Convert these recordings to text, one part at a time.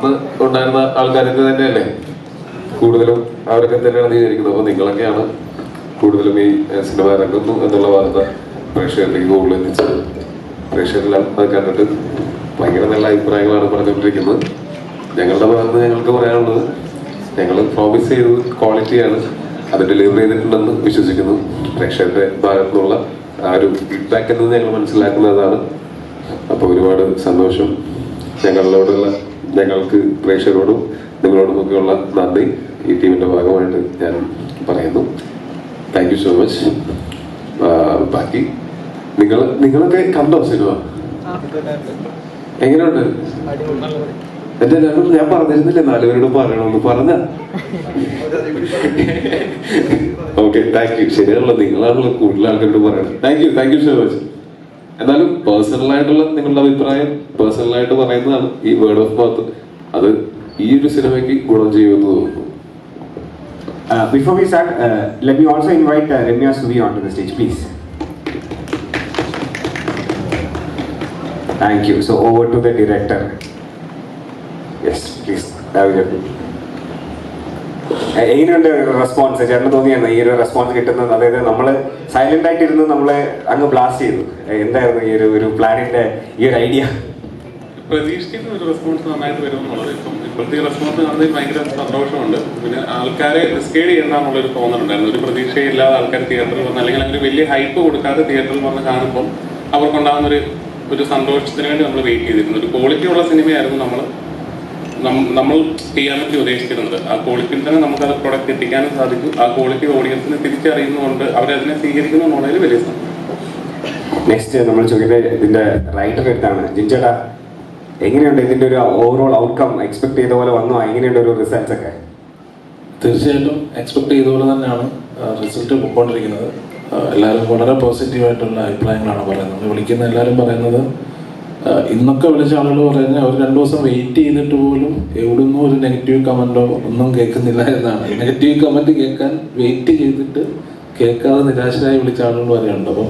അന്ന് ഉണ്ടായിരുന്ന ആൾക്കാരൊക്കെ തന്നെയല്ലേ കൂടുതലും, അവരൊക്കെ തന്നെയാണ് വിചാരിക്കുന്നത്. അപ്പൊ നിങ്ങളൊക്കെയാണ് കൂടുതലും ഈ സിനിമ ഇറങ്ങുന്നു എന്നുള്ള വാർത്ത പ്രേക്ഷകരിലേക്ക് കൂടുതൽ എത്തിച്ചത്. പ്രേക്ഷകരെല്ലാം അത് കണ്ടിട്ട് ഭയങ്കര നല്ല അഭിപ്രായങ്ങളാണ് പറഞ്ഞുകൊണ്ടിരിക്കുന്നത്. ഞങ്ങളുടെ ഭാഗത്ത് ഞങ്ങൾക്ക് പറയാനുള്ളത്, ഞങ്ങൾ പ്രോമിസ് ചെയ്തത് ക്വാളിറ്റിയാണ്, അത് ഡെലിവർ ചെയ്തിട്ടുണ്ടെന്ന് വിശ്വസിക്കുന്നു. പ്രേക്ഷകരുടെ ഭാഗത്തു നിന്നുള്ള ആ ഒരു ഫീഡ്ബാക്ക് എന്നത് ഞങ്ങൾ മനസ്സിലാക്കുന്നതാണ്. അപ്പോൾ ഒരുപാട് സന്തോഷം. ഞങ്ങൾക്ക് പ്രേക്ഷകരോടും നിങ്ങളോടുമൊക്കെയുള്ള നന്ദി ഈ ടീമിന്റെ ഭാഗമായിട്ട് ഞാൻ പറയുന്നു. Thank you so much. ബാക്കി നിങ്ങളൊക്കെ കണ്ടോ സിനിമ? എങ്ങനെയുണ്ട്? എന്റെ ഞാൻ പറഞ്ഞിരുന്നില്ലേ 4 പേരോട് പറയണമെന്ന് പറഞ്ഞ. Okay, thank you. ശരിയാണല്ലോ, നിങ്ങളാണല്ലോ കൂടുതൽ ആൾക്കാരോട് പറയണം. Thank you so much. എന്നാലും പേഴ്സണലായിട്ടുള്ള നിങ്ങളുടെ അഭിപ്രായം പേഴ്സണലായിട്ട് പറയുന്നതാണ്. ഈ വേർഡ് ഓഫ് മൗത്ത് അത് ഈ ഒരു സിനിമയ്ക്ക് ഗുണം ചെയ്യുമെന്ന് തോന്നുന്നു. Before we start, let me also invite Ramya Suvi onto the stage, please. Thank you. So over to the director. Yes, please. എങ്ങനെയുണ്ട് റെസ്പോൺസ്? ചേട്ടന് തോന്നിയാണ് ഈ ഒരു റെസ്പോൺസ് കിട്ടുന്നത്? അതായത് നമ്മൾ സൈലന്റ് ആയിട്ടിരുന്ന് നമ്മളെ അങ്ങ് ബ്ലാസ്റ്റ് ചെയ്തു. എന്തായിരുന്നു ഈ ഒരു പ്ലാനിന്റെ ഈ ഒരു ഐഡിയ? പ്രതീക്ഷിക്കുന്ന ഒരു റെസ്പോൺസ് നന്നായിട്ട് വരുമെന്നുള്ളത്. ഇപ്പോഴത്തെ റെസ്പോൺസ് കാണുന്നതിൽ ഭയങ്കര സന്തോഷമുണ്ട്. പിന്നെ ആൾക്കാരെ റിസ്കേഡ് ചെയ്യണമെന്നുള്ളൊരു തോന്നലുണ്ടായിരുന്നു. ഒരു പ്രതീക്ഷയില്ലാതെ ആൾക്കാർ തിയേറ്ററിൽ വന്ന്, അല്ലെങ്കിൽ അങ്ങനെ വലിയ ഹൈപ്പ് കൊടുക്കാതെ തിയേറ്ററിൽ വന്ന് കാണുമ്പോൾ അവർക്കുണ്ടാകുന്ന ഒരു സന്തോഷത്തിന് വേണ്ടി നമ്മൾ വെയിറ്റ് ചെയ്തിരുന്നു. ഒരു ക്വാളിറ്റി ഉള്ള സിനിമയായിരുന്നു നമ്മൾ ചെയ്യാൻ പറ്റി ഉദ്ദേശിച്ചിരുന്നത്. ആ ക്വാളിറ്റിയിൽ തന്നെ നമുക്കത് പ്രൊഡക്റ്റ് എത്തിക്കാനും സാധിക്കും. ആ ക്വാളിറ്റി ഓഡിയൻസിനെ തിരിച്ചറിയുന്നതുകൊണ്ട് അവരതിനെ സ്വീകരിക്കുന്നു എന്നുള്ളതിൽ വലിയ സന്തോഷം. നെക്സ്റ്റ് നമ്മൾ ചോദിക്കുന്നത് ഇതിന്റെ റൈറ്റർ എടുത്താണ്. ജിൻചേട്ടാ, എങ്ങനെയുണ്ട് ഇതിന്റെ ഒരു ഓവറോൾ ഔട്ട്കം? എക്സ്പെക്ട് ചെയ്ത പോലെ വന്നോ? എങ്ങനെയുണ്ട് ഒരു റിസൾട്ട്സ് ഒക്കെ? തീർച്ചയായിട്ടും എക്സ്പെക്ട് ചെയ്ത പോലെ തന്നെയാണ് റിസൾട്ട് പോയിക്കൊണ്ടിരിക്കുന്നത്. എല്ലാവരും വളരെ പോസിറ്റീവായിട്ടുള്ള അഭിപ്രായങ്ങളാണ് പറയുന്നത്. വിളിക്കുന്ന എല്ലാവരും പറയുന്നത്, ഇന്നൊക്കെ വിളിച്ച ആളുകൾ പറയുന്നത് അവർ 2 ദിവസം വെയിറ്റ് ചെയ്തിട്ട് പോലും എവിടുന്നും ഒരു നെഗറ്റീവ് കമൻറ്റോ ഒന്നും കേൾക്കുന്നില്ല എന്നാണ്. നെഗറ്റീവ് കമൻറ്റ് കേൾക്കാൻ വെയിറ്റ് ചെയ്തിട്ട് കേൾക്കാതെ നിരാശരായി വിളിച്ച ആളുകൾ വരെയുണ്ട്. അപ്പം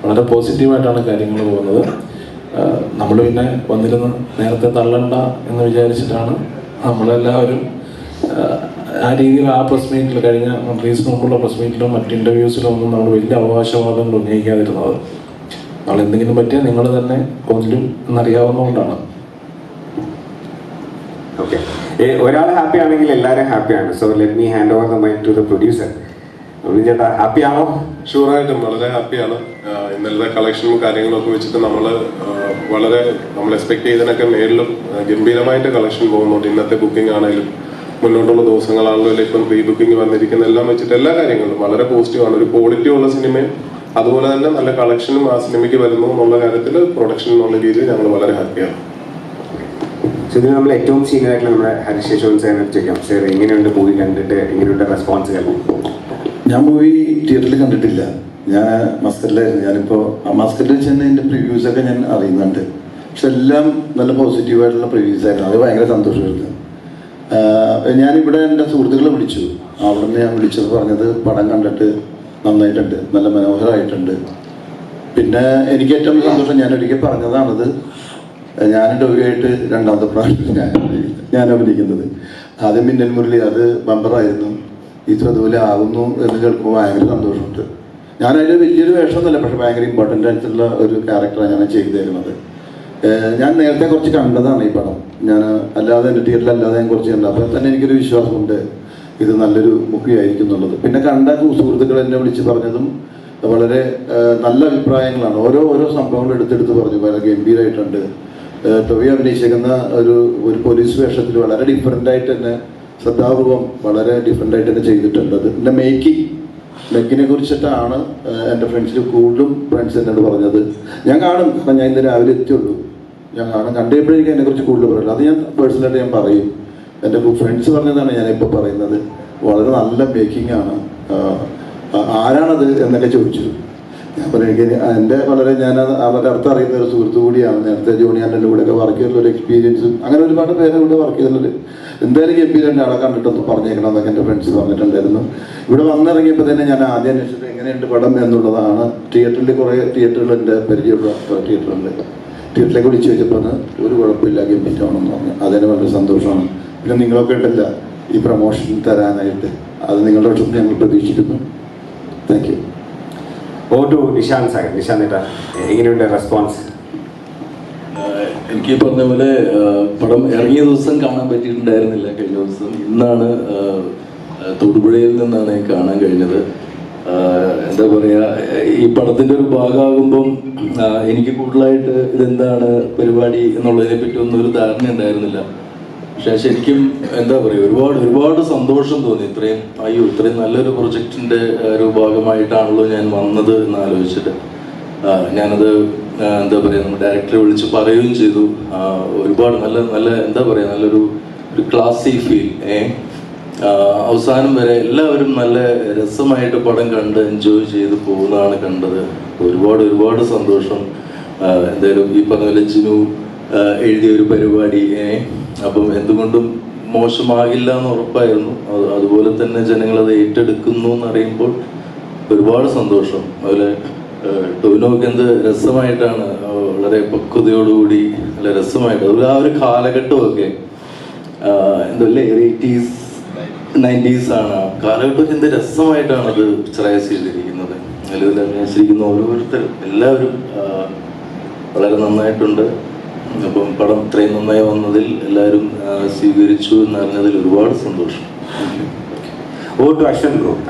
വളരെ പോസിറ്റീവായിട്ടാണ് കാര്യങ്ങൾ പോകുന്നത്. നമ്മൾ പിന്നെ വന്നിരുന്ന് നേരത്തെ തള്ളണ്ട എന്ന് വിചാരിച്ചിട്ടാണ് നമ്മളെല്ലാവരും ആ രീതിയിൽ ആ പ്രസ് മീറ്റിൽ, കഴിഞ്ഞ റിലീസിന് മുമ്പുള്ള പ്രസ് മീറ്റിലും മറ്റ് ഇൻ്റർവ്യൂസിലും ഒന്നും നമ്മൾ വലിയ അവകാശവാദങ്ങൾ ഉന്നയിക്കാതിരുന്നത്. നമ്മൾ എന്തെങ്കിലും പറ്റിയാൽ നിങ്ങൾ തന്നെ കൊല്ലും എന്നറിയാവുന്നതുകൊണ്ടാണ്. ഓക്കെ, ഒരാൾ ഹാപ്പി ആണെങ്കിൽ എല്ലാവരും ഹാപ്പിയാണ്. So let me hand over the mic to the producer. ചേട്ടാ, ഹാപ്പി ആണോ? ഷുവറായിട്ടും വളരെ ഹാപ്പിയാണ്. ഇന്നലത്തെ കളക്ഷനും കാര്യങ്ങളൊക്കെ വെച്ചിട്ട് നമ്മൾ എക്സ്പെക്ട് ചെയ്തതിനൊക്കെ മേളിലും ഗംഭീരമായിട്ട് കളക്ഷൻ പോകുന്നുണ്ട്. ഇന്നത്തെ ബുക്കിംഗ് ആണെങ്കിലും മുന്നോട്ടുള്ള ദിവസങ്ങളാണെങ്കിലും ഇപ്പം പ്രീ ബുക്കിംഗ് വന്നിരിക്കുന്ന എല്ലാം വെച്ചിട്ട് എല്ലാ കാര്യങ്ങളും വളരെ പോസിറ്റീവാണ്. ഒരു ക്വാളിറ്റി ഉള്ള സിനിമയും അതുപോലെ തന്നെ നല്ല കളക്ഷനും ആ സിനിമയ്ക്ക് വരുന്നു എന്നുള്ള കാര്യത്തിൽ പ്രൊഡക്ഷൻ എന്നുള്ള രീതിയിൽ ഞങ്ങൾ വളരെ ഹാപ്പിയാണ്. ഇതിന് നമ്മൾ ഏറ്റവും സീനിയർ ആയിട്ടുള്ള നമ്മുടെ ഹരീഷ് യശോൻ സാറിനെ ചോദിക്കാം. സാർ, എങ്ങനെയുണ്ട് മൂവി കണ്ടിട്ട്? എങ്ങനെയുണ്ട് റെസ്പോൺസ്? ഞാൻ മൂവി തിയേറ്ററിൽ കണ്ടിട്ടില്ല. ഞാൻ മസ്കറ്റിലായിരുന്നു. ഞാനിപ്പോൾ മസ്കറ്റിൽ ചെന്ന് എൻ്റെ പ്രിവ്യൂസൊക്കെ ഞാൻ അറിയുന്നുണ്ട്. പക്ഷെ എല്ലാം നല്ല പോസിറ്റീവായിട്ടുള്ള പ്രിവ്യൂസ് ആയിരുന്നു. അത് ഭയങ്കര സന്തോഷമായിരുന്നു. ഞാനിവിടെ എൻ്റെ സുഹൃത്തുക്കളെ വിളിച്ചു. അവിടെ നിന്ന് ഞാൻ വിളിച്ചത് പറഞ്ഞത് പടം കണ്ടിട്ട് നന്നായിട്ടുണ്ട്, നല്ല മനോഹരമായിട്ടുണ്ട്. പിന്നെ എനിക്ക് ഏറ്റവും സന്തോഷം, ഞാൻ ഒരിക്കൽ പറഞ്ഞതാണത്, ഞാൻ ഡോവിയായിട്ട് 2ാമത്തെ പ്രാവശ്യം ഞാൻ അഭിനയിക്കുന്നത്. ആദ്യം മിന്നൽ മുരളി, അത് ബമ്പറായിരുന്നു. ഇതുപോലെ ആകുന്നു എന്ന് കേൾക്കുമ്പോൾ ഭയങ്കര സന്തോഷമുണ്ട്. ഞാനതിൽ വലിയൊരു വേഷമൊന്നുമില്ല, പക്ഷെ ഭയങ്കര ഇമ്പോർട്ടൻ്റ് ആയിട്ടുള്ള ഒരു ക്യാരക്ടറാണ് ഞാൻ ചെയ്തേക്കുന്നത്. ഞാൻ നേരത്തെ കുറച്ച് കണ്ടതാണ് ഈ പടം. ഞാൻ അല്ലാതെ എൻ്റെ തിയേറ്ററിൽ അല്ലാതെ ഞാൻ കുറച്ച് കണ്ടത്. അപ്പോൾ തന്നെ എനിക്കൊരു വിശ്വാസമുണ്ട് ഇത് നല്ലൊരു മൂവി ആയിരിക്കും എന്നുള്ളത്. പിന്നെ കണ്ട സുഹൃത്തുക്കൾ എന്നെ വിളിച്ച് പറഞ്ഞതും വളരെ നല്ല അഭിപ്രായങ്ങളാണ്. ഓരോ സംഭവങ്ങൾ എടുത്തെടുത്ത് പറഞ്ഞു. വളരെ ഗംഭീരമായിട്ടുണ്ട്. ടോവി അഭിനയിച്ചേക്കുന്ന ഒരു പോലീസ് വേഷത്തിൽ വളരെ ഡിഫറെൻ്റായിട്ട് തന്നെ, ശ്രദ്ധാപൂർവം വളരെ ഡിഫറെൻ്റായിട്ട് തന്നെ ചെയ്തിട്ടുണ്ട്. അത് എൻ്റെ മെക്കിനെ കുറിച്ചിട്ടാണ് എൻ്റെ ഫ്രണ്ട്സിൽ കൂടുതലും ഫ്രണ്ട്സ് എന്നോട് പറഞ്ഞത്. ഞാൻ കാണും, കാരണം ഞാൻ ഇന്ന് രാവിലെ എത്തിയുള്ളൂ. ഞാൻ കാണും, കണ്ടപ്പോഴേക്കും അതിനെക്കുറിച്ച് കൂടുതൽ പറയുള്ളൂ. അത് ഞാൻ പേഴ്സണലായിട്ട് ഞാൻ പറയും. എൻ്റെ ഫ്രണ്ട്സ് പറഞ്ഞതാണ് ഞാനിപ്പോൾ പറയുന്നത്. വളരെ നല്ല മേക്കിംഗ് ആണ്. ആരാണത് എന്നൊക്കെ ചോദിച്ചു. ഞാൻ പറഞ്ഞു, എനിക്ക് എൻ്റെ ഞാൻ അവരുടെ അർത്ഥം അറിയുന്ന ഒരു സുഹൃത്തു കൂടിയാണ്. നേരത്തെ ജോണി ആൻ്റൻ്റെ കൂടെയൊക്കെ വർക്ക് ചെയ്തിട്ടുള്ള ഒരു എക്സ്പീരിയൻസും അങ്ങനെ ഒരുപാട് പേരെ കൂടെ വർക്ക് ചെയ്തിട്ടുള്ളത്. എന്തായാലും ഗംഭീരൻ്റെ ആളെ കണ്ടിട്ടൊന്ന് പറഞ്ഞേക്കണം എന്നൊക്കെ എൻ്റെ ഫ്രണ്ട്സ് പറഞ്ഞിട്ടുണ്ടായിരുന്നു. ഇവിടെ വന്നിറങ്ങിയപ്പോൾ തന്നെ ഞാൻ ആദ്യം അന്വേഷിച്ചത് എങ്ങനെയുണ്ട് പടം എന്നുള്ളതാണ്. തിയേറ്ററിൽ കുറേ തിയേറ്ററുകൾ എൻ്റെ പരിചയമുള്ള തിയേറ്ററുണ്ട്. തിയേറ്ററിലേക്ക് വിളിച്ചു ചോദിച്ചപ്പോൾ ഒരു കുഴപ്പമില്ല, ഗംഭീരമാണെന്ന് പറഞ്ഞു. അതിന് വളരെ സന്തോഷമാണ്. പിന്നെ നിങ്ങളൊക്കെ ഉണ്ടല്ല ഈ പ്രൊമോഷൻ തരാനായിട്ട്, അത് നിങ്ങളുടെ പക്ഷത്ത് ഞങ്ങൾ പ്രതീക്ഷിക്കുന്നു. Thank you. Nishant sir, Nishant ഏട്ടാ എങ്ങനെയുണ്ട് റെസ്പോൺസ്? എനിക്ക് പറഞ്ഞ പോലെ പടം ഇറങ്ങിയ ദിവസം കാണാൻ പറ്റിയിട്ടുണ്ടായിരുന്നില്ല. കഴിഞ്ഞ ദിവസം ഇന്നാണ് തൊടുപുഴയിൽ നിന്നാണ് കാണാൻ കഴിഞ്ഞത്. എന്താ പറയുക, ഈ പടത്തിൻ്റെ ഒരു ഭാഗമാകുമ്പം എനിക്ക് കൂടുതലായിട്ട് ഇതെന്താണ് പരിപാടി എന്നുള്ളതിനെ പറ്റി ഒന്നും ഒരു ധാരണ ഉണ്ടായിരുന്നില്ല. പക്ഷെ ശരിക്കും എന്താ പറയുക, ഒരുപാട് സന്തോഷം തോന്നി. ഇത്രയും നല്ലൊരു പ്രൊജക്റ്റിൻ്റെ ഒരു ഭാഗമായിട്ടാണല്ലോ ഞാൻ വന്നത് എന്ന് ആലോചിച്ചിട്ട് ഞാനത് എന്താ പറയുക, നമ്മുടെ ഡയറക്ടറെ വിളിച്ച് പറയുകയും ചെയ്തു. ഒരുപാട് നല്ല എന്താ പറയുക, നല്ലൊരു ക്ലാസി ഫീൽ. അവസാനം വരെ എല്ലാവരും നല്ല രസമായിട്ട് പടം കണ്ട് എൻജോയ് ചെയ്ത് പോകുന്നതാണ് കണ്ടത്. ഒരുപാട് സന്തോഷം. എന്തായാലും ഈ പറഞ്ഞ പോലെ ജിനു എഴുതിയ ഒരു പരിപാടി അപ്പം എന്തുകൊണ്ടും മോശമാകില്ല എന്ന് ഉറപ്പായിരുന്നു. അതുപോലെ തന്നെ ജനങ്ങളത് ഏറ്റെടുക്കുന്നു എന്നറിയുമ്പോൾ ഒരുപാട് സന്തോഷം. അതുപോലെ ടോവിനോക്ക് എന്ത് രസമായിട്ടാണ്, വളരെ പക്വതയോടുകൂടി നല്ല രസമായിട്ട്, അതുപോലെ ആ ഒരു കാലഘട്ടമൊക്കെ എന്തല്ലേ 80s 90s ആണ് ആ കാലഘട്ടമൊക്കെ എന്ത് രസമായിട്ടാണ് അത് പിക്ചറൈസ് ചെയ്തിരിക്കുന്നത്. അതിൽ അഭിനയിച്ചിരിക്കുന്ന ഓരോരുത്തരും എല്ലാവരും വളരെ നന്നായിട്ടുണ്ട്. അപ്പം പടം ഇത്രയും നന്നായി വന്നതിൽ എല്ലാവരും സ്വീകരിച്ചു എന്നറിഞ്ഞതിൽ ഒരുപാട് സന്തോഷം.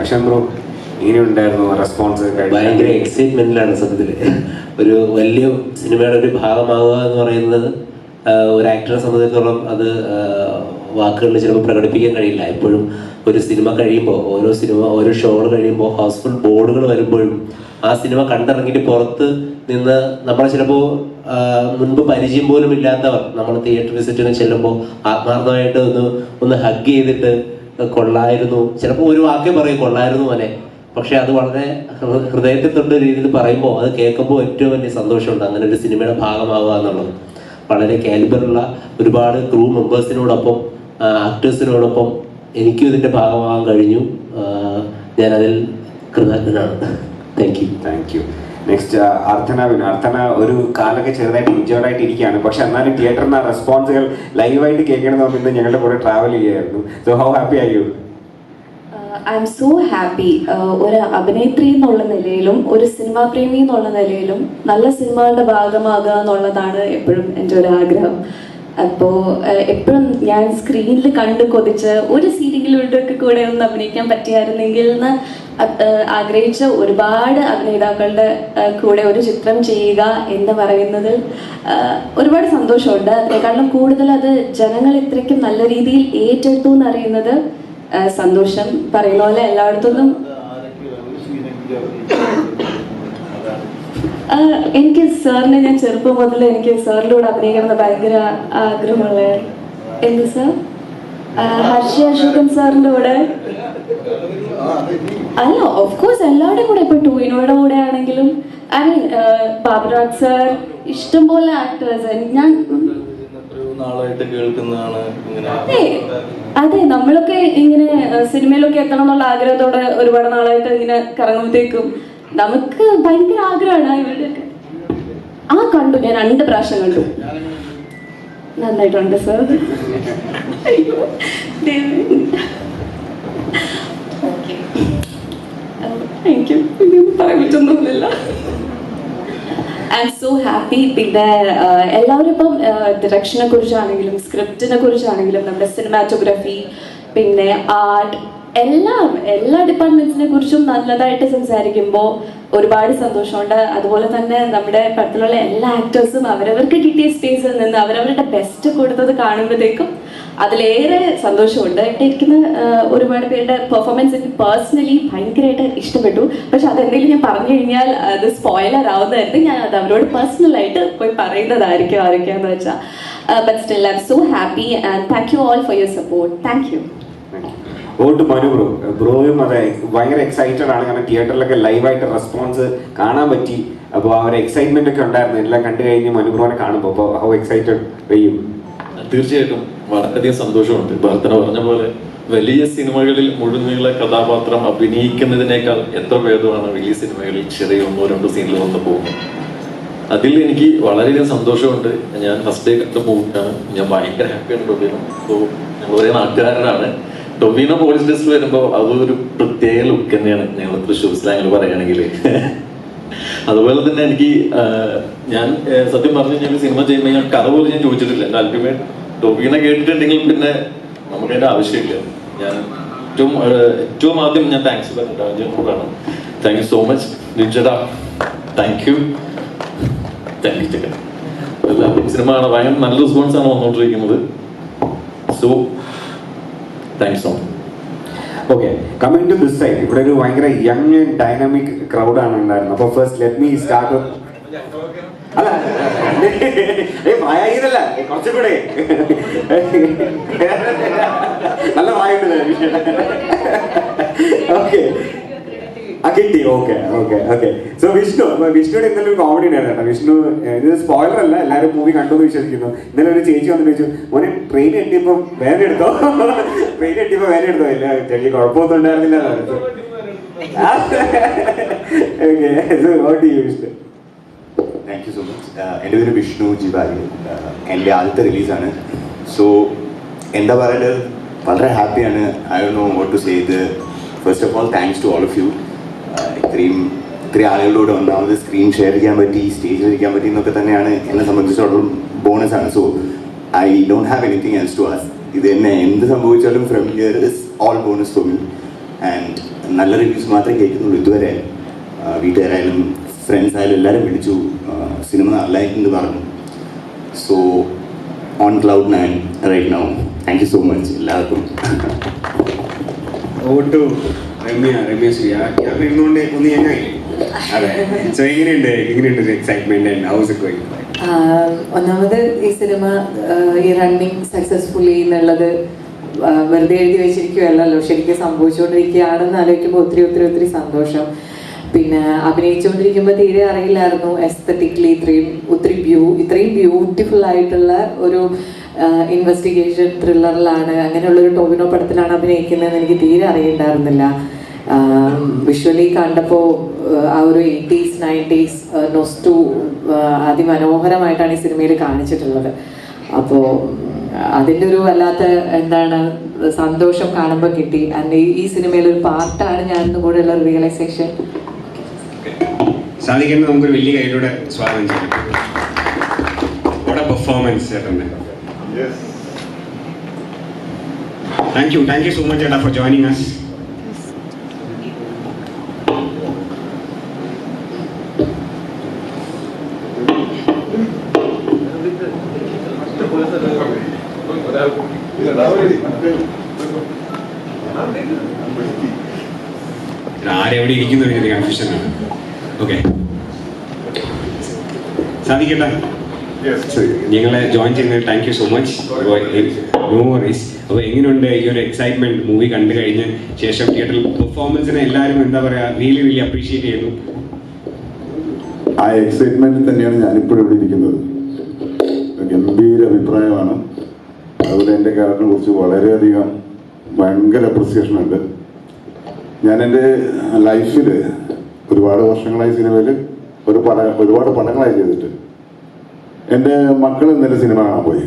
അശ്വൻ ബ്രോ എങ്ങനെയുണ്ടായിരുന്നു റെസ്പോൺസ്? ഭയങ്കര എക്സൈറ്റ്മെന്റിലാണ് സത്യത്തിൽ. ഒരു വലിയ സിനിമയുടെ ഒരു ഭാഗമാവുക എന്ന് പറയുന്നത് ഒരു ആക്ടറെ സംബന്ധിച്ചിടത്തോളം അത് വാക്കുകളിൽ ചിലപ്പോൾ പ്രകടിപ്പിക്കാൻ കഴിയില്ല. എപ്പോഴും ഒരു സിനിമ കഴിയുമ്പോൾ, ഓരോ ഷോകൾ കഴിയുമ്പോൾ ഹൗസ്ഫുൾ ബോർഡുകൾ വരുമ്പോഴും ആ സിനിമ കണ്ടിറങ്ങിയിട്ട് പുറത്ത് നിന്ന് നമ്മളെ ചിലപ്പോൾ മുൻപ് പരിചയം പോലും ഇല്ലാത്തവർ നമ്മൾ തിയേറ്റർ വിസിറ്റിന് ചെല്ലുമ്പോൾ ആത്മാർത്ഥമായിട്ട് ഒന്ന് ഹഗ് ചെയ്തിട്ട് കൊള്ളായിരുന്നു, ചിലപ്പോൾ ഒരു വാക്കേ പറയും കൊള്ളായിരുന്നു പോലെ, പക്ഷെ അത് വളരെ ഹൃദയത്തിൽ തൊട്ട രീതിയിൽ പറയുമ്പോൾ അത് കേൾക്കുമ്പോൾ ഏറ്റവും വലിയ സന്തോഷമുണ്ട്. അങ്ങനെ ഒരു സിനിമയുടെ ഭാഗമാവുക എന്നുള്ളത് വളരെ കാലിബറുള്ള ഒരുപാട് ക്രൂ മെമ്പേഴ്സിനോടൊപ്പം ആക്ടേഴ്സിനോടൊപ്പം എനിക്കും ഇതിൻ്റെ ഭാഗമാകാൻ കഴിഞ്ഞു. ഞാനതിൽ കൃതജ്ഞനാണ്. Thank you. നെക്സ്റ്റ് അർത്ഥന ഒരു കാലൊക്കെ ചെറുതായിട്ട് ഇഞ്ചേർഡ് ആയിട്ട് ഇരിക്കുകയാണ്. പക്ഷെ എന്നാലും തിയേറ്ററിന് റെസ്പോൺസുകൾ ലൈവായിട്ട് കേൾക്കണമെന്ന് പറഞ്ഞിട്ട് ഞങ്ങളുടെ കൂടെ ട്രാവൽ ചെയ്യായിരുന്നു. So how happy are you? I am so happy. ഒരു അഭിനേത്രി എന്നുള്ള നിലയിലും ഒരു സിനിമാ പ്രേമി എന്നുള്ള നിലയിലും നല്ല സിനിമകളുടെ ഭാഗമാകുക എന്നുള്ളതാണ് എപ്പോഴും എൻ്റെ ഒരു ആഗ്രഹം. അപ്പോൾ എപ്പോഴും ഞാൻ സ്ക്രീനിൽ കണ്ട് കൊതിച്ച് ഒരു സീരിയലിലൂടെയൊക്കെ കൂടെ ഒന്ന് അഭിനയിക്കാൻ പറ്റിയായിരുന്നെങ്കിൽ എന്ന് ആഗ്രഹിച്ച ഒരുപാട് അഭിനേതാക്കളുടെ കൂടെ ഒരു ചിത്രം ചെയ്യുക എന്ന് പറയുന്നതിൽ ഒരുപാട് സന്തോഷമുണ്ട്. അതിനേക്കാളും കൂടുതൽ അത് ജനങ്ങൾ ഇത്രയ്ക്കും നല്ല രീതിയിൽ ഏറ്റെടുത്തു എന്നറിയുന്നത് സന്തോഷം. പറയുന്ന പോലെ എല്ലായിടത്തുനിന്നും എനിക്ക് സാറിനെ ഞാൻ ചെറുപ്പം മുതൽ എനിക്ക് സാറിൻ്റെ കൂടെ അഭിനയിക്കണമെന്ന് ഭയങ്കര ആഗ്രഹമുള്ള എന്ത് സാർ ഹർഷി അശോകൻ സാറിൻ്റെ കൂടെ അല്ല, ഓഫ് കോഴ്സ് എല്ലാവരുടെയും കൂടെ, ഇപ്പൊ ടൂവിനോയുടെ കൂടെ ആണെങ്കിലും ഐ മീൻ ബാബുരാജ് സാർ, ഇഷ്ടംപോലെ ആക്ടേഴ്സ്. ഞാൻ നാളായിട്ട് കേൾക്കുന്നതാണ്. അതെ, നമ്മളൊക്കെ ഇങ്ങനെ സിനിമയിലൊക്കെ എത്തണം എന്നുള്ള ആഗ്രഹത്തോടെ ഒരുപാട് നാളായിട്ട് ഇങ്ങനെ കറങ്ങുമ്പോഴത്തേക്കും നമുക്ക് ഭയങ്കര ആഗ്രഹമാണ് ഇവരുടെയൊക്കെ. കണ്ടു, ഞാൻ 2 പ്രാവശ്യം കണ്ടു. നന്നായിട്ടുണ്ട് സാർ. Thank you. പറയാൻ പറ്റുന്നില്ല. I am so happy. പിന്നെ എല്ലാവരും ഇപ്പം ഡിറക്ഷനെ കുറിച്ചാണെങ്കിലും സ്ക്രിപ്റ്റിനെ കുറിച്ചാണെങ്കിലും നമ്മുടെ സിനിമാറ്റോഗ്രാഫി പിന്നെ ആർട്ട് എല്ലാ ഡിപ്പാർട്ട്മെന്റ്സിനെ കുറിച്ചും നല്ലതായിട്ട് സംസാരിക്കുമ്പോൾ ഒരുപാട് സന്തോഷമുണ്ട്. അതുപോലെ തന്നെ നമ്മുടെ പടത്തിലുള്ള എല്ലാ ആക്ടേഴ്സും അവരവർക്ക് കിട്ടിയ സ്പേസിൽ നിന്ന് അവരവരുടെ ബെസ്റ്റ് കൊടുത്തത് കാണുമ്പോഴത്തേക്കും അതിലേറെ സന്തോഷമുണ്ട്. ഇവിടെ ഇരിക്കുന്ന ഒരുപാട് പേരുടെ പെർഫോമൻസ് എനിക്ക് പേഴ്സണലി ഭയങ്കരമായിട്ട് ഇഷ്ടപ്പെട്ടു. പക്ഷെ അതെന്തെങ്കിലും ഞാൻ പറഞ്ഞു കഴിഞ്ഞാൽ അത് സ്പോയിലർ ആവുന്നതായിരുന്നു. ഞാൻ അത് അവരോട് പേഴ്സണലായിട്ട് പോയി പറയുന്നതായിരിക്കും ആരൊക്കെയാന്ന് വെച്ചാൽ. But still I am so happy and thank you all for your support. Thank you. Manu ബ്രോയും അതെ ഭയങ്കര എക്സൈറ്റഡ് ആണ്. കാരണം തിയേറ്ററിലൊക്കെ ലൈവായിട്ട് റെസ്പോൺസ് കാണാൻ പറ്റി. അപ്പോൾ ആ ഒരു എക്സൈറ്റ്മെന്റ് ഒക്കെ ഉണ്ടായിരുന്നു എല്ലാം കണ്ടു കഴിഞ്ഞ് മനുബ്രോനെ കാണുമ്പോൾ. അപ്പോൾ ഹൗ എക്സൈറ്റഡ് ചെയ്യും? തീർച്ചയായിട്ടും വളരെയധികം സന്തോഷമുണ്ട്. ഭർത്തന പറഞ്ഞ പോലെ വലിയ സിനിമകളിൽ മുഴുനീള കഥാപാത്രം അഭിനയിക്കുന്നതിനേക്കാൾ എത്ര ഭേദമാണ് വലിയ സിനിമകളിൽ ചെറിയ 1-2 സീനിൽ വന്നു പോകുന്നത്. അതിൽ എനിക്ക് വളരെയധികം സന്തോഷമുണ്ട്. ഞാൻ ഫസ്റ്റ് ഡേ കണ്ട മൂവിയാണ്. ഞാൻ ഭയങ്കര ഹാപ്പിയാണ് ടൊവിനോ. അപ്പോൾ ഞങ്ങൾ ഒരേ നാട്ടുകാരനാണ്. ടൊവിനോ പോലീസ് ടെസ്റ്റ് വരുമ്പോൾ അതൊരു പ്രത്യേക ലുക്ക് തന്നെയാണ് ഞങ്ങൾ തൃശ്ശൂർ സ്ലാങ്ങിൽ പറയുകയാണെങ്കിൽ. അതുപോലെ തന്നെ എനിക്ക് ഞാൻ സത്യം പറഞ്ഞു കഴിഞ്ഞാൽ സിനിമ ചെയ്യുമ്പോൾ ഞാൻ കഥ പോലും ഞാൻ ചോദിച്ചിട്ടില്ല. എൻ്റെ അൾട്ടിമേറ്റ് ടൊവിനോ കേട്ടിട്ടുണ്ടെങ്കിൽ പിന്നെ നമുക്ക് അതിൻ്റെ ആവശ്യമില്ല. ഞാൻ ഏറ്റവും ആദ്യം ഞാൻ താങ്ക്സ് പറഞ്ഞിട്ടാണ്. താങ്ക് യു സോ മച്ച് ലിൻചേട്ടാ. താങ്ക് യു ചേട്ടാ. എല്ലാവരും സിനിമ കാണാൻ ഭയങ്കര നല്ല റെസ്പോൺസാണ് വന്നുകൊണ്ടിരിക്കുന്നത്. So thank you so much. Okay, coming to this side, ഇവിടെ ഒരു ഭയങ്കര യങ് ആൻഡ് ഡൈനാമിക് ക്രൗഡാണ് ഉണ്ടായിരുന്നത്. അപ്പോൾ ഫസ്റ്റ് ലെറ്റ് മീ സ്റ്റാർട്ട്. അല്ല പ്രായതല്ല, കുറച്ചുകൂടെ നല്ല പ്രായമുണ്ടല്ലേ. ഓക്കെ കിട്ടി. Okay okay okay. സോ വിഷ്ണുവിടെ ഇന്നലെ ഒരു കോമഡി ഉണ്ടായിരുന്നു കേട്ടോ. വിഷ്ണു, ഇത് സ്പോയിലർ അല്ല, എല്ലാവരും മൂവി കണ്ടു വിശ്വസിക്കുന്നു. ഇന്നലെ ഒരു ചേച്ചി വന്നിട്ട് ചോദിച്ചു, മോനെ ട്രെയിൻ കെട്ടിയപ്പോൾ വേന എടുത്തോ, ട്രെയിൻ കെട്ടിയപ്പോൾ വേന എടുത്തോ. ഇല്ല ചെറിയ കുഴപ്പമൊന്നും ഉണ്ടായിരുന്നില്ല. Vishnu. Thank you so much. എൻ്റെ പേര് വിഷ്ണു ജിവാരി. എൻ്റെ ആദ്യത്തെ റിലീസാണ്. സോ എന്താ പറയുക, വളരെ ഹാപ്പിയാണ്. I don't know what to say. ഇത് first of all thanks to all of you. ഇത്രയും ആളുകളോട് ഒന്നാമത് സ്ക്രീൻ ഷെയർ ചെയ്യാൻ പറ്റി, സ്റ്റേജിൽ ഇരിക്കാൻ പറ്റി എന്നൊക്കെ തന്നെയാണ് എന്നെ സംബന്ധിച്ചിടത്തോളം ബോണസാണ്. So I don't have anything else to ask. ഇത് തന്നെ എന്ത് സംഭവിച്ചാലും from here is all bonus for me. And നല്ല റിവ്യൂസ് മാത്രമേ കേൾക്കുന്നുള്ളൂ ഇതുവരെ. വീട്ടുകാരായാലും ഫ്രണ്ട്സ് ആയാലും എല്ലാവരും വിളിച്ചു, സിനിമ നല്ലതായിട്ടുണ്ട് പറഞ്ഞു. So on cloud 9 right now. Thank you so much എല്ലാവർക്കും. രമ്യ ശ്രീ ഇരുന്നുകൊണ്ട് ഒന്ന് ഞങ്ങായി. അതെ. സോ എങ്ങനെയുണ്ട് excitement and how's it going? ഒന്നാമത് ഈ സിനിമ ഈ റണ്ണിങ് സക്സസ്ഫുള്ളി എന്നുള്ളത് വെറുതെ എഴുതി വെച്ചിരിക്കുകയല്ലോ, ശരിക്കും സംഭവിച്ചുകൊണ്ടിരിക്കുകയാണെന്ന് ആലോചിക്കുമ്പോൾ ഒത്തിരി സന്തോഷം. പിന്നെ അഭിനയിച്ചുകൊണ്ടിരിക്കുമ്പോൾ തീരെ അറിയില്ലായിരുന്നു എസ്തറ്റിക്കലി ഇത്രയും ബ്യൂട്ടിഫുൾ ആയിട്ടുള്ള ഒരു ഇൻവെസ്റ്റിഗേഷൻ ത്രില്ലറിലാണ്, അങ്ങനെയുള്ളൊരു ടോവിനോ പടത്തിലാണ് അഭിനയിക്കുന്നതെന്ന് എനിക്ക് തീരെ അറിയണ്ടായിരുന്നില്ല. വിഷ്വലി കണ്ടപ്പോൾ ആ ഒരു 80s 90s നൊസ്റ്റു അതിമനോഹരമായിട്ടാണ് ഈ സിനിമയിൽ കാണിച്ചിട്ടുള്ളത്. അപ്പോൾ അതിൻ്റെ ഒരു വല്ലാത്ത സന്തോഷം കാണുമ്പോൾ കിട്ടി. ആൻഡ് ഈ സിനിമയിലൊരു പാർട്ടാണ് ഞാനിന്ന് കൂടെയുള്ള റിയലൈസേഷൻ. സാധിക്കുന്നത് നമുക്കൊരു വലിയ കയ്യിലൂടെ സ്വാഗതം ചെയ്യാം. What a performance, ചേട്ടൻ്റെ. Thank you so much, ചേട്ടാ, for joining us. ആരെവിടെ ഇരിക്കുന്ന ഒരു കൺഫ്യൂഷനാണ്. ഓക്കെ, സാധിക്കട്ടെ. നിങ്ങളെ ജോയിൻ ചെയ്യുന്നതിന് thank you so much. No worries. അപ്പോൾ എങ്ങനെയുണ്ട് ഈ ഒരു എക്സൈറ്റ്മെന്റ് മൂവി കണ്ടു കഴിഞ്ഞ ശേഷം തിയേറ്ററിൽ പെർഫോമൻസിനെ എല്ലാവരും എന്താ പറയുക റിയലി അപ്രീഷിയേറ്റ് ചെയ്യുന്നു? ആ എക്സൈറ്റ്മെന്റ് തന്നെയാണ് ഞാനിപ്പോഴും ഇവിടെ ഇരിക്കുന്നത്. ഗംഭീര അഭിപ്രായമാണ്. അതുപോലെ എൻ്റെ ക്യാരക്ടറിനെ കുറിച്ച് വളരെയധികം ഭയങ്കര അപ്രിസിയേഷൻ ഉണ്ട്. ഞാൻ എൻ്റെ ലൈഫിൽ ഒരുപാട് വർഷങ്ങളായി സിനിമയിൽ ഒരുപാട് പടങ്ങളായി ചെയ്തിട്ട് എൻ്റെ മക്കൾ ഇന്നലെ സിനിമ കാണാൻ പോയി.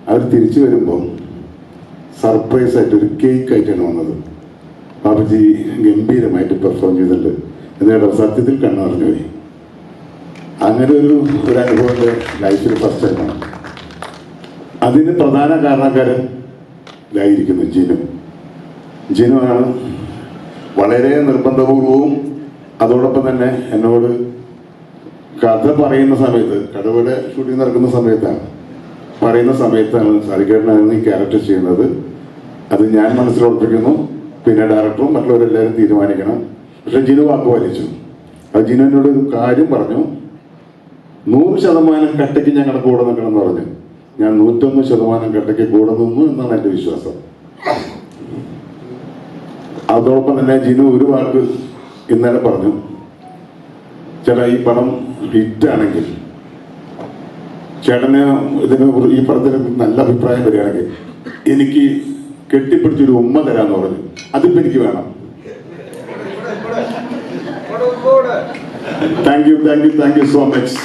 അവർ തിരിച്ചു വരുമ്പോൾ സർപ്രൈസ് ആയിട്ട് ഒരു കേക്ക് ആയിട്ടാണ് വന്നത്. ബാബുജി ഗംഭീരമായിട്ട് പെർഫോം ചെയ്തിട്ടുണ്ട് എന്നിട്ട് സത്യത്തിൽ കണ്ണു പറഞ്ഞു പോയി. അങ്ങനെ ഒരു അനുഭവം എൻ്റെ ലൈഫിൽ ഫസ്റ്റ് ആയിട്ടാണ്. അതിന് പ്രധാന കാരണക്കാരൻ ഇതായിരിക്കുന്നു ജിനു ആണ്. വളരെ നിർബന്ധപൂർവവും അതോടൊപ്പം തന്നെ എന്നോട് കഥ പറയുന്ന സമയത്ത്, കഥയുടെ ഷൂട്ടിംഗ് നടക്കുന്ന സമയത്താണ് സാരിക്കേട്ടനായിരുന്നു ഈ ക്യാരക്ടർ ചെയ്യുന്നത്. അത് ഞാൻ മനസ്സിലുറപ്പിക്കുന്നു, പിന്നെ ഡയറക്ടറും മറ്റുള്ളവരെല്ലാവരും തീരുമാനിക്കണം. പക്ഷെ ജിനു വാക്ക് വലിച്ചു. അത് ജിനു എന്നോട് ഒരു കാര്യം പറഞ്ഞു, 100% കട്ടയ്ക്ക് ഞങ്ങളുടെ കൂടെ നിൽക്കണമെന്ന് പറഞ്ഞു. ഞാൻ 101% കട്ടയ്ക്ക് കൂടെ നിന്നു എന്നാണ് എൻ്റെ വിശ്വാസം. അതോടൊപ്പം തന്നെ ജിനു ഒരു വാക്ക് ഇന്നലെ പറഞ്ഞു, ചേട്ടാ ഈ പടം ഹിറ്റാണെങ്കിൽ ചേട്ടന് ഈ പടത്തിന് നല്ല അഭിപ്രായം വരികയാണെങ്കിൽ എനിക്ക് കെട്ടിപ്പിടിച്ചൊരു ഉമ്മ തരാന്ന് പറഞ്ഞു. അതിപ്പോ എനിക്ക് വേണം. Thank you so much.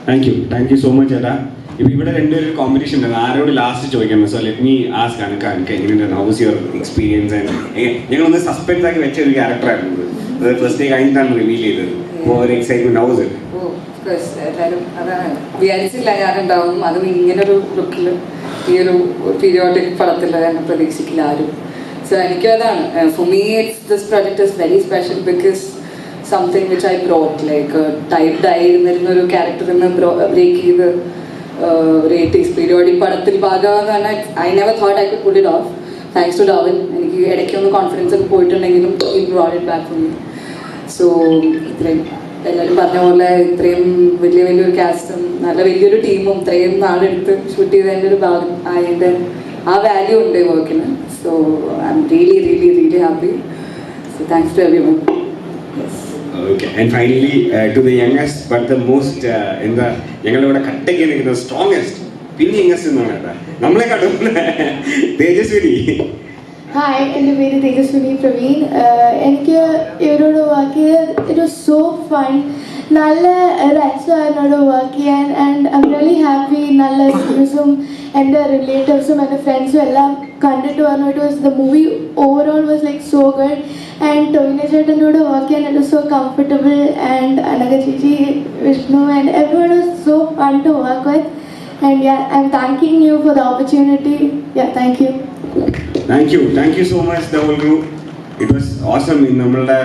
Thank you so much ചേട്ടാ. ഇപ്പൊ ഇവിടെ രണ്ടുപേരും കോമ്പറ്റീഷൻ ഉണ്ട്, ആരോട് ലാസ്റ്റ് ചോദിക്കണം. സോ ലെറ്റ് മീ ആസ്ക് അനക്ക, എങ്ങനെയുണ്ട്, ഹൗ വാസ് യുവർ എക്സ്പീരിയൻസ്? ഞങ്ങളൊന്ന് സസ്പെൻസ് ആക്കി വെച്ച ഒരു ക്യാരക്ടറായിരുന്നു അത്. ഫസ്റ്റ് ഡേ കഴിഞ്ഞിട്ടാണ് റിവീൽ ചെയ്തത്. ഒരു എക്സൈറ്റ്മെന്റ്, ഹൗ വാസ് ഇറ്റ്? എല്ലാവരും അതാണ് വിചാരിച്ചില്ല ഞാനുണ്ടാവും, അതും ഇങ്ങനൊരു ലുക്കിൽ ഈ ഒരു പീരിയോഡിക് പടത്തിൽ തന്നെ പ്രതീക്ഷിക്കില്ല ആരും. സോ എനിക്കും അതാണ്, for me this project is very special because something which I brought like typed ആയിരുന്നിരുന്ന ഒരു ക്യാരക്ടറിൽ നിന്ന് ബ്രേക്ക് ചെയ്ത് ഒരു 80s പീരിയോഡിക് പടത്തിൽ ഭാഗമാകാന്ന് പറഞ്ഞാൽ I never thought I could pull it off. Thanks to Darwin. എനിക്ക് ഇടയ്ക്കൊന്ന് കോൺഫിഡൻസ് ഒക്കെ പോയിട്ടുണ്ടെങ്കിലും he brought it back for me. So ഇത്രയും എല്ലാവരും പറഞ്ഞ പോലെ ഇത്രയും വലിയൊരു കാസ്റ്റും നല്ല വലിയൊരു ടീമും ഇത്രയും നാളെടുത്ത് ഷൂട്ട് ചെയ്തതിൻ്റെ ഒരു ഭാഗം അതിൻ്റെ ആ വാല്യൂ ഉണ്ട് വർക്കിന്. So I M really happy. So thanks to everyone. Okay, and finally to the youngest but the most എന്താ ഞങ്ങളിവിടെ കട്ടയ്ക്ക് നിൽക്കുന്ന സ്ട്രോങ്ങസ്റ്റ്, പിന്നെ യങ്ങസ്റ്റ് എന്നാണ് കേട്ടാ നമ്മളെ കണ്ടു തേജസ്വിനി. ഹായ്, എൻ്റെ പേര് തേജസ്വിനി പ്രവീൺ. എനിക്ക് ഇവരോട് വർക്ക് ചെയ്ത് ഇറ്റ് വാസ് സോ ഫൺ. നല്ല രസമായിരുന്നു വർക്ക് ചെയ്യാൻ. And I M really happy. നല്ല റിവ്യൂസും എൻ്റെ റിലേറ്റീവ്സും എൻ്റെ ഫ്രണ്ട്സും എല്ലാം കണ്ടിട്ട് പറഞ്ഞു it was the movie overall was like so good. And Tovino ചേട്ടൻ്റെ കൂടെ വർക്ക് ചെയ്യാൻ it was so comfortable. And Anagha ചേച്ചി, Vishnu and everyone was so fun to work with. And yeah, I am thanking you for the opportunity. Yeah, thank you. Thank you so much the whole group. It was awesome. നമ്മളുടെ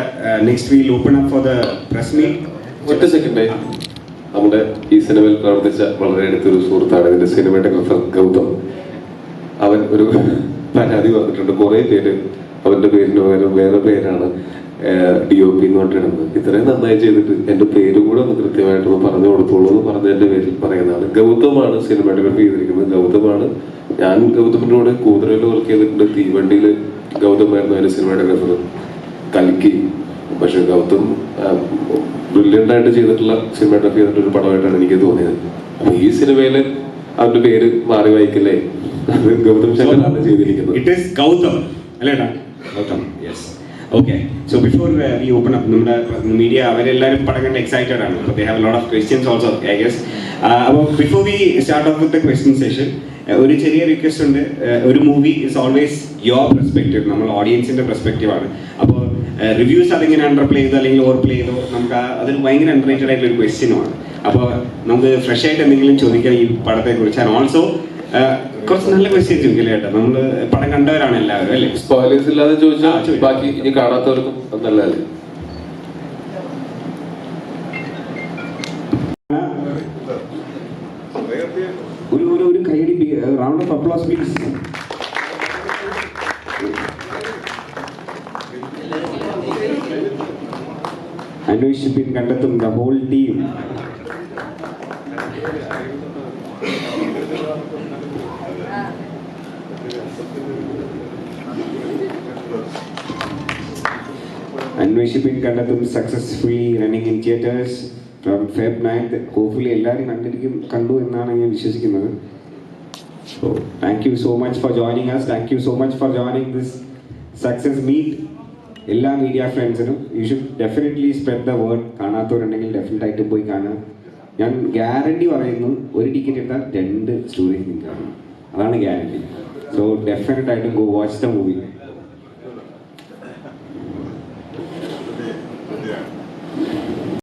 next we'll open up for the press meet. ഒറ്റ second. നമ്മുടെ ഈ സിനിമയിൽ പ്രവർത്തിച്ച വളരെ അടുത്തൊരു സുഹൃത്താണ് ഇതിന്റെ സിനിമാറ്റോഗ്രാഫർ ഗൗതം. അവൻ ഒരു പരാതി പറഞ്ഞിട്ടുണ്ട്. കുറെ പേര് അവന്റെ പേരിന് പകരം വേറെ പേരാണ് DOP എന്ന് പറഞ്ഞിടുന്നത്. ഇത്രയും നന്നായി ചെയ്തിട്ട് എന്റെ പേരും കൂടെ ഒന്ന് കൃത്യമായിട്ടൊന്ന് പറഞ്ഞു കൊടുത്തോളൂ എന്ന് പറഞ്ഞതിന്റെ പേരിൽ പറയുന്നതാണ്. ഗൗതമാണ് സിനിമാറ്റോഗ്രാഫി ചെയ്തിരിക്കുന്നത്. ഗൗതമാണ്. ഞാൻ ഗൗതമിന്റെ കൂടെ കൂതറയിൽ വർക്ക് ചെയ്തിട്ടുണ്ട്. തീവണ്ടിയിൽ ഗൗതമായിരുന്നു അതിന്റെ സിനിമാറ്റോഗ്രാഫർ. കൽക്കി. പക്ഷെ ഗൗതം ബ്രില്യൻ്റ് ആയിട്ട് ചെയ്തിട്ടുള്ള സിനിമാറ്റോഗ്രാഫി ചെയ്തിട്ട് ഒരു പടമായിട്ടാണ് എനിക്ക് തോന്നിയത്. അപ്പൊ ഈ സിനിമയില് അവന്റെ പേര് മാറി വായിക്കല്ലേ, അത് ഗൗതം ശങ്കറാണ് ചെയ്തിരിക്കുന്നത്. It is Gautam. അല്ലേടാ? Gautam. Yes. Okay. So before we open up, നമ്മുടെ മീഡിയ അവരെല്ലാവരും പടം കണ്ട് എക്സൈറ്റഡ് ആണ്. So they have a lot of questions also, I guess. അപ്പോൾ before we start off with the question session, ഒരു ചെറിയ request ഉണ്ട്. ഒരു movie is always your perspective, നമ്മൾ ഓഡിയൻസിന്റെ പെർസ്പെക്റ്റീവ് ആണ്. അപ്പോൾ റിവ്യൂസ് അതിങ്ങനെ അണ്ടർ പ്ലേ ചെയ്തോ അല്ലെങ്കിൽ ഓവർ പ്ലേ ചെയ്തോ നമുക്ക് അതൊരു ഭയങ്കര അണ്ടർറേറ്റഡ് ആയിട്ടുള്ള ഒരു ക്വസ്റ്റ്യനുമാണ്. അപ്പോൾ നമുക്ക് ഫ്രഷ് ആയിട്ട് എന്തെങ്കിലും ചോദിക്കാം ഈ പടത്തെ കുറിച്ച്. ആൻഡ് ഓൾസോ കുറച്ച് നല്ല ക്വസ്റ്റ്യൻസ് ചോദിക്കില്ല കേട്ടോ. നമ്മൾ പടം കണ്ടവരാണ് എല്ലാവരും അല്ലേ? സ്പോയിലേഴ്സ് ഇല്ലാതെ ചോദിച്ചാൽ ബാക്കി ഇനി കാണാത്തവർക്കും അത് നല്ലതല്ലേ? ഒരു കൈയടി, round of applause please. Anweshippin Kandethum the whole team. Anweshippin Kandethum successfully running in theatres from Feb 9th. Hopefully എല്ലാവരും കണ്ടു എന്നാണ് ഞാൻ വിശ്വസിക്കുന്നത്. So thank you so much for joining us. Thank you so much for joining this success meet. എല്ലാ media ഫ്രണ്ട്സിനും you should definitely spread the word. കാണാത്തവരുണ്ടെങ്കിൽ definite ആയിട്ട് പോയി കാണാം. ഞാൻ ഗ്യാരണ്ടി പറയുന്നു, ഒരു ടിക്കറ്റ് എടുത്താൽ 2 സ്റ്റോറീസ് നിങ്ങൾക്ക് കാണാം. അതാണ് ഗ്യാരണ്ടി. സോ ഡെഫിനറ്റ് ആയിട്ട് ഗോ വാച്ച് ദ മൂവി.